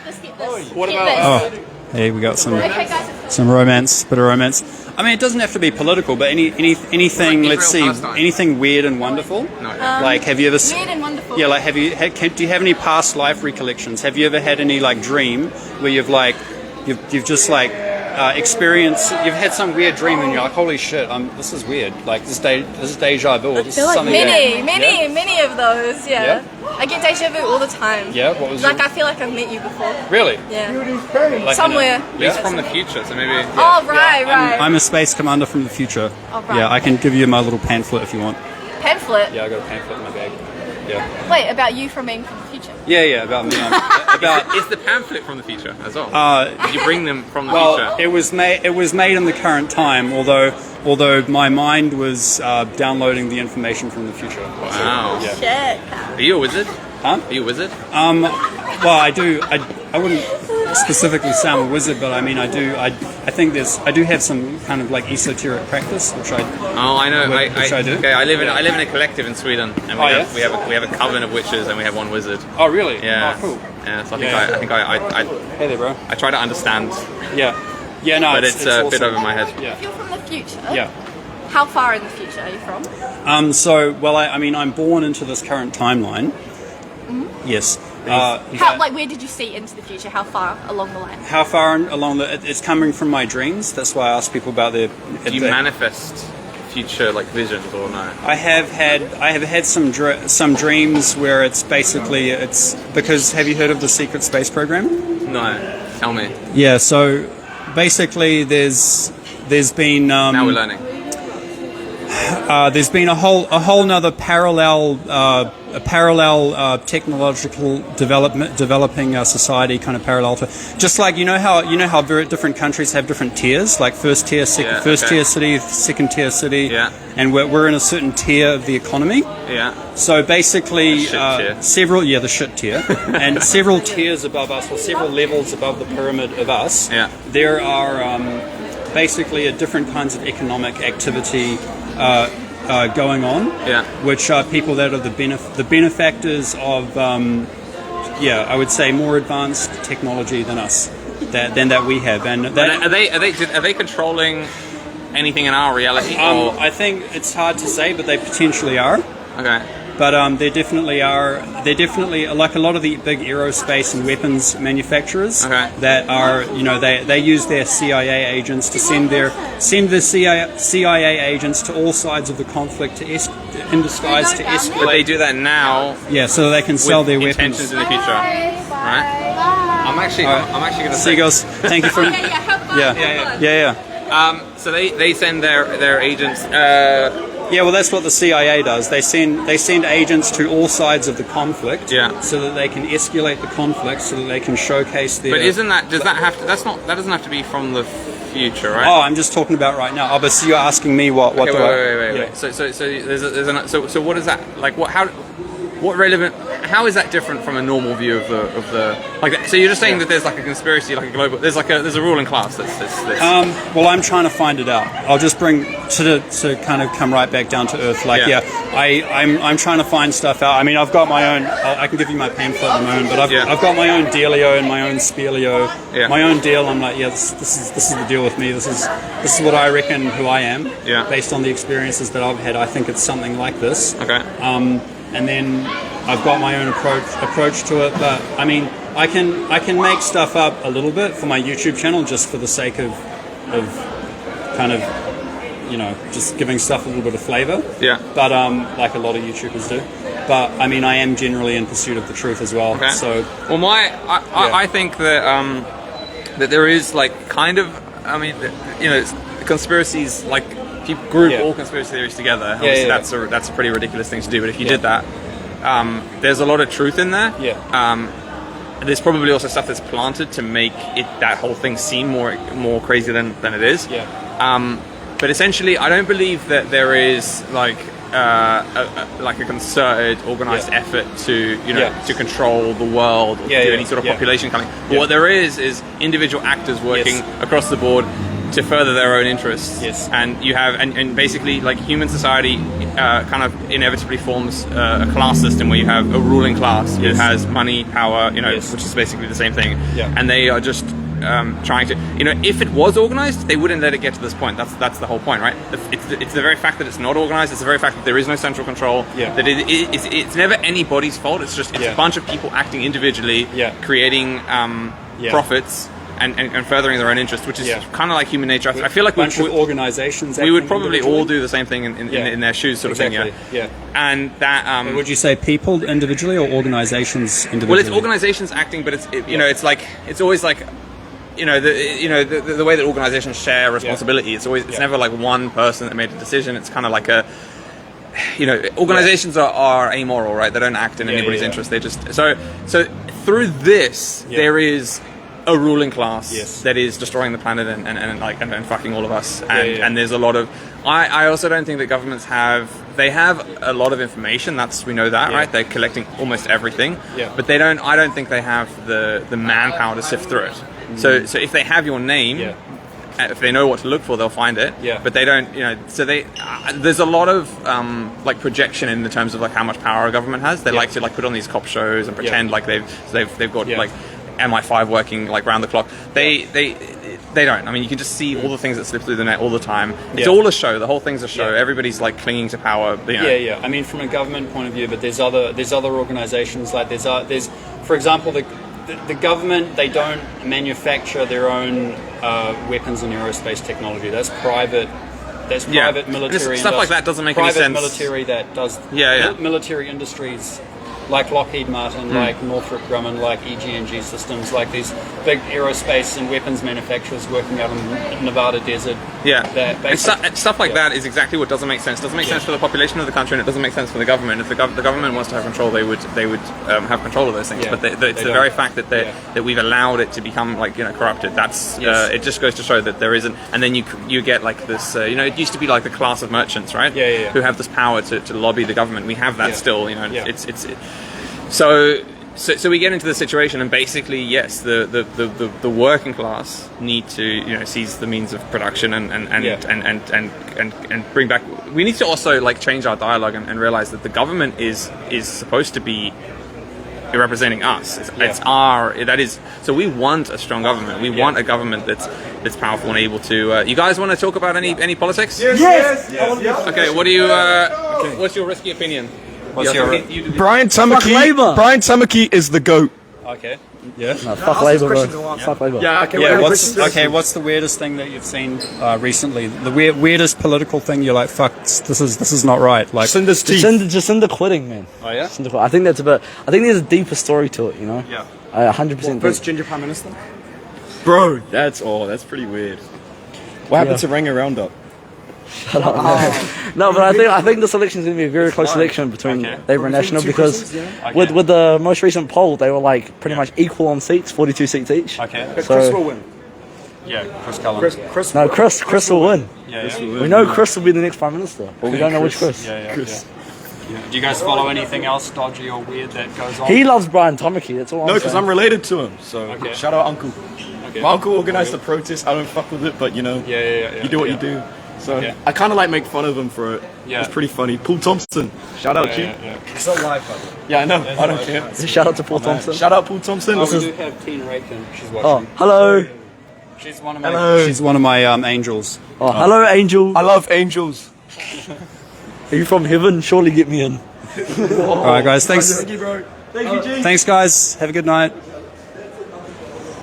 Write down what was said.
Get this. What Get about? this. Oh, hey, we got some Okay, guys. romance, bit of romance. I mean, it doesn't have to be political, but anything. Let's see, Israel-Palestine. anything weird and wonderful. No. Like, have you ever? Weird and wonderful. Yeah, like, do you have any past life recollections? Have you ever had any like dream where you've just like experienced? You've had some weird dream and you're like, holy shit, this is weird. Like this is deja vu. I This feel is like something many of those. Yeah. Yeah? I get deja vu all the time. Yeah, what was Like your- I feel like I've met you before. Really? Yeah. Like, Somewhere. He's from the future, so maybe. Oh right. I'm a space commander from the future. Oh, right. Yeah, I can give you my little pamphlet if you want. Pamphlet. Yeah, I got a pamphlet in my bag. Yeah. Wait, about you from being from the future. Yeah, about me. About Is the pamphlet from the future as well? uh, Did you bring them from the well, future? it was made in the current time. Although my mind was downloading the information from the future. Wow. Yeah. Shit. Are you a wizard? Huh? Are you a wizard? Well, I do. I wouldn't specifically say I'm a wizard, but I mean, I do. I think I do have some kind of like esoteric practice, which I. Oh, I know. Which I do. Okay, I live in a collective in Sweden, and Oh, yeah? we have a coven of witches, and we have one wizard. Oh, really? Yeah. Oh, cool. Yeah. So Yeah. I think I Hey there, bro. try to understand, Yeah. Yeah. No, but it's a bit awesome. over my head. Yeah. If you're from the future. Yeah. How far in the future are you from? So, well, I mean, I'm born into this current timeline. Yes. How like where did you see into the future? How far along the line? How far along it's coming from my dreams. That's why I ask people about their. Do you manifest future like visions or no? I have had some dreams where it's because have you heard of the secret space program? No. Tell me. Yeah. So basically, there's been Now we're learning. there's been a whole nother parallel technological developing society kind of parallel to, just like you know how very different countries have different tiers, like first tier tier city, second tier city, Yeah. and we're in a certain tier of the economy. Yeah. So basically, The shit tier. the shit tier, and several tiers above us, or several levels above the pyramid of us. Yeah. There are basically different kinds of economic activity going on, Yeah. which are people that are the benefactors of, I would say more advanced technology than us, than that we have, and that. Are they controlling anything in our reality? Or? I think it's hard to say, but they potentially are. Okay. But they definitely are. They're definitely like a lot of the big aerospace and weapons manufacturers Okay. that are. They use their CIA agents to send the CIA agents to all sides of the conflict in disguise to But escalate. they do that now Yeah, so they can sell with their intentions weapons. in the future, right? I'm actually going to say. Seagulls, thank you for. Yeah. So they send their agents. Yeah, well, that's what the CIA does. They send agents to all sides of the conflict, Yeah. so that they can escalate the conflict, so that they can showcase their. But that doesn't have to be from the future, right? Oh, I'm just talking about right now. Oh, but so you're asking me what Okay, do wait. Yeah. So what is that like? What relevant? How is that different from a normal view of the like? So you're just saying that there's like a conspiracy, like a global. There's a ruling class that's. Well, I'm trying to find it out. I'll just bring to kind of come right back down to earth. Like, Yeah. I'm trying to find stuff out. I mean, I've got my own. I can give you my pamphlet in a moment, but I've got my own dealio and my own spielio. Yeah. My own deal. I'm like, this is the deal with me. This is what I reckon who I am. Yeah. Based on the experiences that I've had, I think it's something like this. Okay. And then I've got my own approach to it. But I mean, I can make stuff up a little bit for my YouTube channel just for the sake of kind of just giving stuff a little bit of flavor. Yeah. But like a lot of YouTubers do. But I mean, I am generally in pursuit of the truth as well. Okay. So well, I think that that there is like kind of it's conspiracies like. If you group all conspiracy theories together, obviously that's a pretty ridiculous thing to do. But if you did that, there's a lot of truth in there. Yeah. There's probably also stuff that's planted to make that whole thing seem more crazy than it is. Yeah. But essentially, I don't believe that there is like a concerted, organized effort to to control the world or do any sort of population culling. But what there is individual actors working across the board. to further their own interests. Yes. And you have, and basically, like, human society kind of inevitably forms a class system where you have a ruling class that has money, power, you know, which is basically the same thing. Yeah. And they are just trying to, you know, if it was organized, they wouldn't let it get to this point. That's the whole point, right? It's the very fact that it's not organized. It's the very fact that there is no central control. Yeah. That it's never anybody's fault. It's just a bunch of people acting individually, creating profits. And furthering their own interest, which is kind of like human nature. I feel like bunch of organizations. We would probably all do the same thing in their shoes, sort of thing. Yeah. And that. Would you say people individually or organizations individually? Well, it's organizations acting, but you know, it's like it's always like. You know, the way that organizations share responsibility, it's never like one person that made a decision. It's kind of like a, you know, organizations are amoral, right? They don't act in anybody's interest. They just so through this there is a ruling class that is destroying the planet and fucking all of us. And there's a lot of. I also don't think that governments have a lot of information. We know that, right? They're collecting almost everything. Yeah. But I don't think they have the manpower to sift through it. So if they have your name, if they know what to look for, they'll find it. Yeah. But they don't, you know. So there's a lot of like projection in the terms of like how much power a government has. They like to like put on these cop shows and pretend like they've got like MI5 working like round the clock. They don't. I mean, you can just see all the things that slip through the net all the time. It's all a show. The whole thing's a show. Everybody's like clinging to power. You know. I mean, from a government point of view, but there's other organisations like there's for example the government. They don't manufacture their own weapons and aerospace technology. That's private. That's private military stuff like that doesn't make any sense. Private military that does military industries. Like Lockheed Martin, like Northrop Grumman, like EG&G Systems, like these big aerospace and weapons manufacturers working out in the Nevada desert. Yeah, and stuff like that is exactly what doesn't make sense. It doesn't make sense for the population of the country, and it doesn't make sense for the government. If the government wants to have control, they would have control of those things. But it's the very fact that that we've allowed it to become like, you know, corrupted. That's it just goes to show that there isn't. And then you get like this. You know, it used to be like the class of merchants, right? Who have this power to lobby the government. We have that still. You know, So we get into the situation, and basically, yes, the working class need to, you know, seize the means of production and bring back. We need to also like change our dialogue and realize that the government is supposed to be representing us. So we want a strong government. We want a government that's powerful and able to. You guys want to talk about any politics? Yes. Okay. What do you? What's your risky opinion? Brian Tamaki is the GOAT. Okay. Yeah. No, fuck Labour, bro. Fuck Labour. Yeah. Okay. What's the weirdest thing that you've seen recently? The weirdest political thing you're like, fuck, this is not right. Like Jacinda quitting, man. Oh yeah. I think that's a bit. I think there's a deeper story to it. You know. Yeah. I 100%. First ginger prime minister. Bro, that's pretty weird. What happened to Ranga Roundup? Shut up. No, but I think this election is going to be a very close election between Labour and National, because with the most recent poll, they were like pretty much equal on seats, 42 seats each. Okay. But Chris will win. Yeah, Chris Cullen. Chris will win. Yeah. We know Chris will be the next Prime Minister, but we don't know which Chris. Yeah. Do you guys follow anything else dodgy or weird that goes on? He loves Brian Tamaki, that's all I'm saying. No, because I'm related to him, so shout out Uncle. Okay. My uncle organised the protest. I don't fuck with it, but you know, you do what you do. So I kind of like make fun of him for it. Yeah. It's pretty funny. Paul Thompson. Shout out to you. It's not live, buddy. Yeah, I know. I don't care. Shout out to Paul Thompson. Shout out Paul Thompson. We do have Tina Rakin. She's watching. Oh, hello. She's one of my angels. Oh, hello, angel. I love angels. Are you from heaven? Surely get me in. All right, guys. Thanks. Thank you, bro. Thanks, guys. Have a good night.